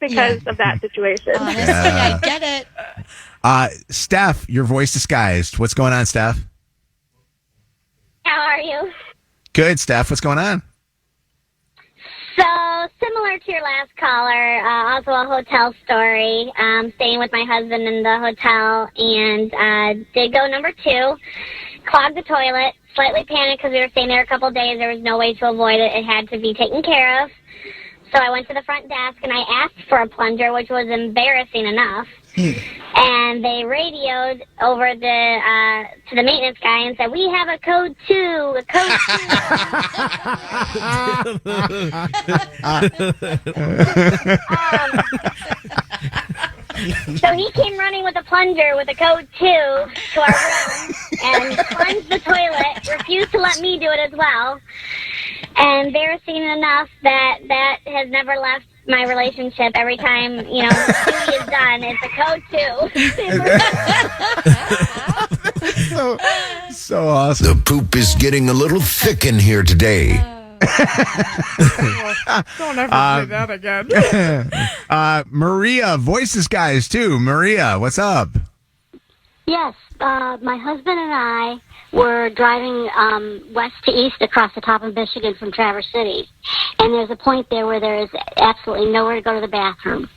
because of that situation. Honestly, I get it. Steph, your voice disguised. What's going on, Steph? How are you? Good, Steph. What's going on? So, similar to your last caller, also a hotel story. Staying with my husband in the hotel, and did go number 2. Clogged the toilet. Slightly panicked because we were staying there a couple of days. There was no way to avoid it. It had to be taken care of. So I went to the front desk, and I asked for a plunger, which was embarrassing enough. And they radioed over to the maintenance guy and said, "We have a code 2, a code 2. So he came running with a plunger with a code 2 to our room and plunged the toilet, refused to let me do it as well. And embarrassing enough that has never left my relationship. Every time, duty is done, it's a code 2. So awesome. The poop is getting a little thick in here today. Don't ever say that again. Maria, voices guys too. Maria, what's up? Yes, my husband and I were driving west to east across the top of Michigan from Traverse City. And there's a point there where there is absolutely nowhere to go to the bathroom.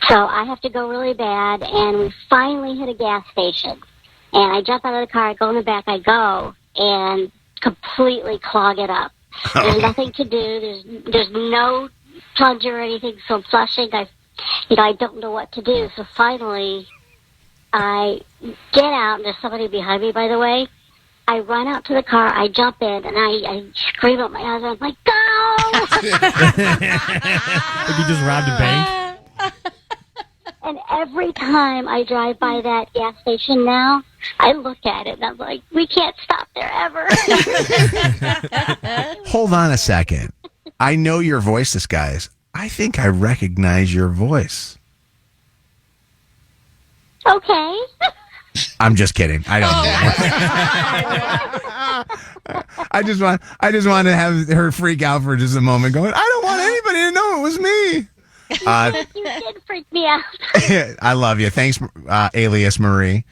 So I have to go really bad, and we finally hit a gas station. And I jump out of the car, I go in the back, I go, and completely clog it up. There's nothing to do. There's no plunger or anything, so I'm flushing. I don't know what to do. So finally, I get out, and there's somebody behind me, by the way. I run out to the car, I jump in, and I scream at my husband, I'm like, go! Like you just robbed a bank? And every time I drive by that gas station now, I look at it, and I'm like, we can't stop there ever. Hold on a second. I know your voice disguise. I think I recognize your voice. Okay. I'm just kidding. I don't. I just want to have her freak out for just a moment. Going, I don't want anybody to know it was me. You did freak me out. I love you. Thanks, alias Marie.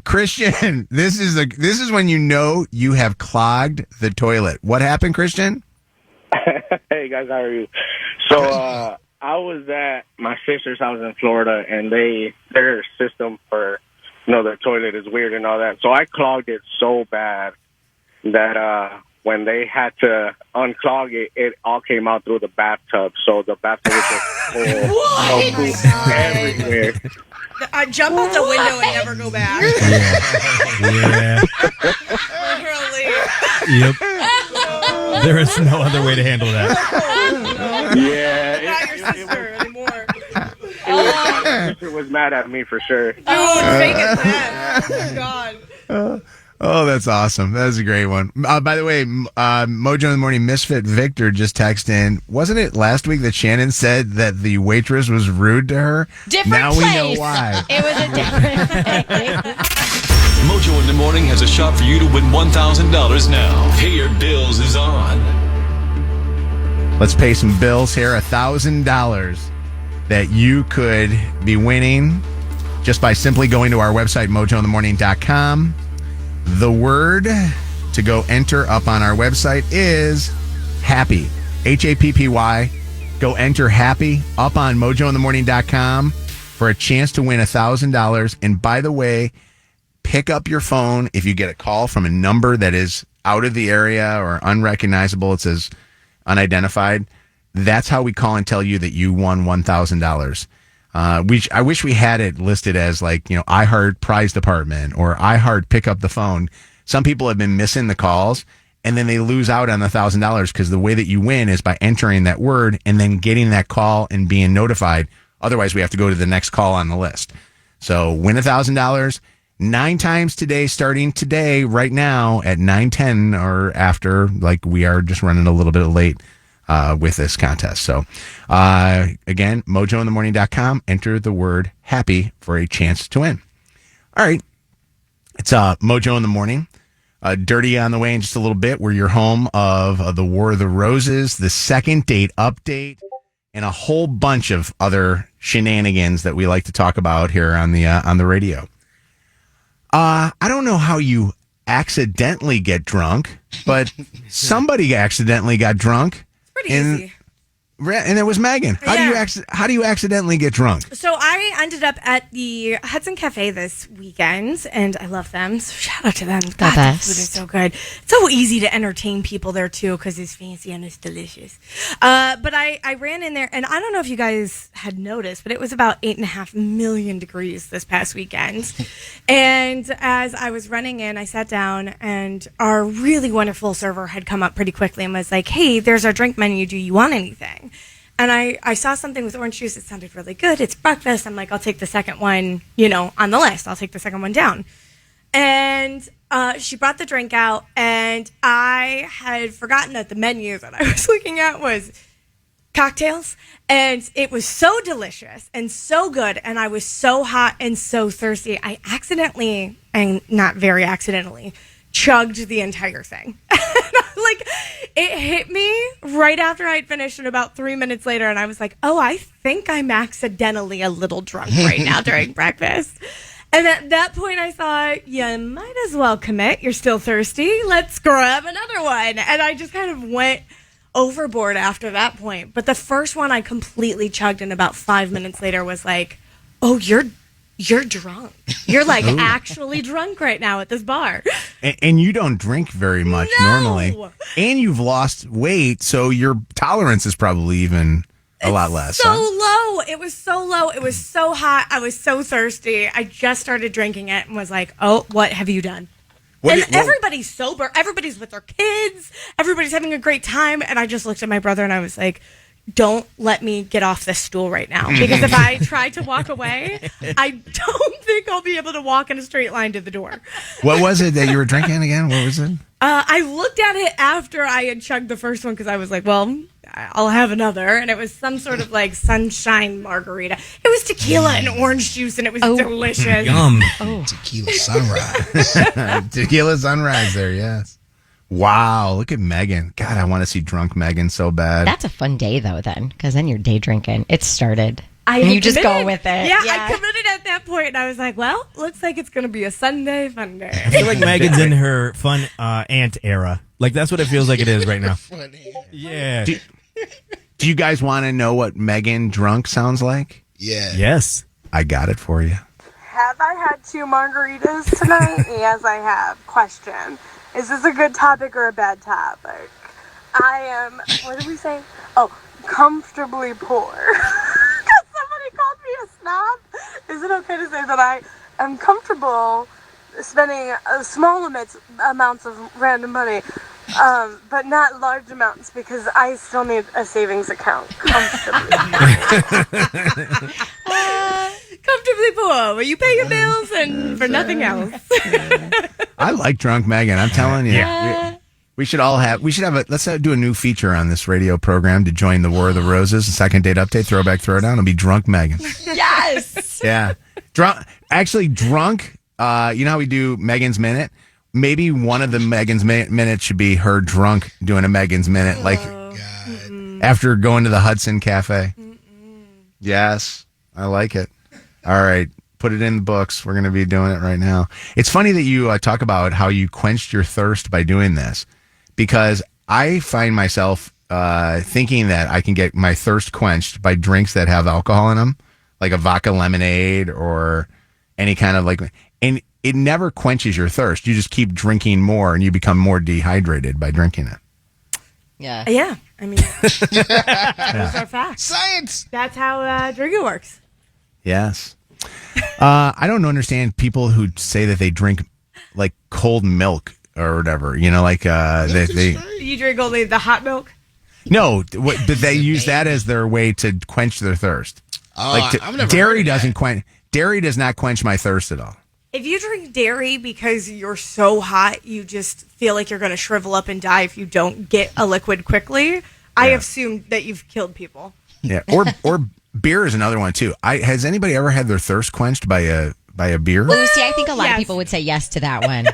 Christian, this is when you have clogged the toilet. What happened, Christian? Hey guys, how are you? So I was at my sister's house in Florida, and their system for their toilet is weird and all that. So I clogged it so bad that when they had to unclog it, it all came out through the bathtub. So the bathtub was just full of poop everywhere. I jump out the window and never go back. Yeah. Literally. Yep. There is no other way to handle that. Yeah. Not your sister anymore. My sister was mad at me for sure. Dude, fake it that. Oh, God. Oh, that's awesome. That was a great one. By the way, Mojo in the Morning Misfit Victor just texted in. Wasn't it last week that Shannon said that the waitress was rude to her? Different now place. We know why. It was a different place. Mojo in the Morning has a shot for you to win $1,000 now. Pay Your Bills is on. Let's pay some bills here. $1,000 that you could be winning just by simply going to our website, mojointhemorning.com. The word to go enter up on our website is happy. HAPPY. Go enter happy up on mojointhemorning.com for a chance to win $1,000. And by the way, pick up your phone if you get a call from a number that is out of the area or unrecognizable. It says unidentified. That's how we call and tell you that you won $1,000. I wish we had it listed as iHeart Prize Department or iHeart Pick Up the Phone. Some people have been missing the calls and then they lose out on the $1,000 because the way that you win is by entering that word and then getting that call and being notified. Otherwise, we have to go to the next call on the list. So win $1,000 9 times today, starting today, right now at 9:10 or after. We are just running a little bit late with this contest. So, again, mojointhemorning.com, enter the word happy for a chance to win. All right. It's Mojo in the Morning. Dirty on the way in just a little bit. We're your home of the War of the Roses, the second date update. and a whole bunch of other shenanigans that we like to talk about here on the radio. I don't know how you accidentally get drunk, but somebody accidentally got drunk. It's pretty easy. And it was Megan. How do you accidentally get drunk? So I ended up at the Hudson Cafe this weekend, and I love them. So shout out to them. God, the food is so good. It's so easy to entertain people there too because it's fancy and it's delicious. But I ran in there, and I don't know if you guys had noticed, but it was about 8.5 million degrees this past weekend. And as I was running in, I sat down, and our really wonderful server had come up pretty quickly and was like, "Hey, there's our drink menu. Do you want anything?" And I saw something with orange juice. It sounded really good. It's breakfast. I'm like, I'll take the second one, on the list. I'll take the second one down. And she brought the drink out, and I had forgotten that the menu that I was looking at was cocktails. And it was so delicious and so good. And I was so hot and so thirsty. I accidentally, and not very accidentally, chugged the entire thing. Like, it hit me right after I'd finished, and about 3 minutes later, and I was like, oh, I think I'm accidentally a little drunk right now during breakfast. And at that point, I thought, you might as well commit. You're still thirsty. Let's grab another one. And I just kind of went overboard after that point. But the first one I completely chugged, and about 5 minutes later was like, oh, you're drunk. You're like actually drunk right now at this bar. And you don't drink very much normally. And you've lost weight, so your tolerance is probably even a lot less. So low. It was so low. It was so hot. I was so thirsty. I just started drinking it and was like, oh, what have you done? Everybody's sober. Everybody's with their kids. Everybody's having a great time. And I just looked at my brother and I was like, don't let me get off this stool right now. Because if I try to walk away, I don't think I'll be able to walk in a straight line to the door. What was it that you were drinking again? What was it? I looked at it after I had chugged the first one because I was like, well, I'll have another. And it was some sort of like sunshine margarita. It was tequila and orange juice, and it was delicious. Yum. Tequila sunrise. Tequila sunrise there, yes. Wow, look at Megan. God, I want to see drunk Megan so bad. That's a fun day, though, then, because then you're day drinking. It started. And you just go with it. Yeah, I committed at that point, and I was like, well, looks like it's going to be a Sunday fun day. I feel like Megan's in her fun aunt era. Like, that's what it feels like it is right now. Yeah. Do you guys want to know what Megan drunk sounds like? Yeah. Yes. I got it for you. Have I had 2 margaritas tonight? Yes, I have. Question. Is this a good topic or a bad topic? I am, what did we say? Oh, comfortably poor. Because somebody called me a snob. Is it okay to say that I am comfortable spending small amounts of random money, but not large amounts because I still need a savings account comfortably. Comfortably poor. You pay your bills and for nothing else. I like drunk Megan. I'm telling you. Yeah. We should let's do a new feature on this radio program to join the War of the Roses, a second date update, throwback, throwdown. It'll be drunk Megan. Yes. Yeah. Drunk. You know how we do Megan's Minute? Maybe one of the Megan's Minute should be her drunk doing a Megan's Minute, like after going to the Hudson Cafe. Yes. I like it. All right. Put it in the books. We're going to be doing it right now. It's funny that you talk about how you quenched your thirst by doing this, because I find myself thinking that I can get my thirst quenched by drinks that have alcohol in them, like a vodka lemonade or any kind of and it never quenches your thirst. You just keep drinking more and you become more dehydrated by drinking it. Yeah. Yeah. I mean, those are facts. Science. That's how drinking works. Yes. I don't understand people who say that they drink like cold milk or whatever, they You drink only the hot milk? No, but they use that as their way to quench their thirst. Dairy does not quench my thirst at all. If you drink dairy because you're so hot, you just feel like you're going to shrivel up and die if you don't get a liquid quickly, I assume that you've killed people. Yeah, or beer is another one too. Has anybody ever had their thirst quenched by a beer? Lucy, I think a lot of people would say yes to that one.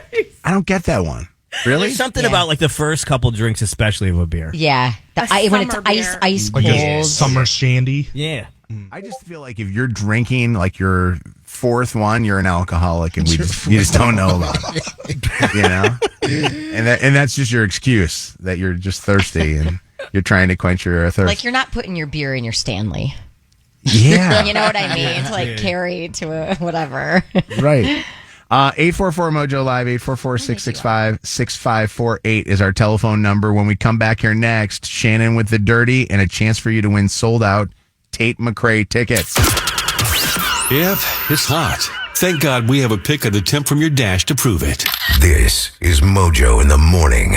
I don't get that one. Really? There's something Yeah. about like the first couple drinks, especially of a beer. Yeah. When it's summer ice beer. Like a cold. summer shandy. Yeah. I just feel like if you're drinking like your fourth one, you're an alcoholic, and you just don't know about it. You know, and that's just your excuse that you're just thirsty and you're trying to quench your thirst. Like you're not putting your beer in your Stanley. Yeah, You know what I mean? To like carry to a whatever. right. 844 Mojo Live, 844-665-6548 is our telephone number. When we come back here next, Shannon with the dirty and a chance for you to win sold out Tate McRae tickets. If it's hot, thank God we have a pic of the temp from your dash to prove it. This is Mojo in the Morning.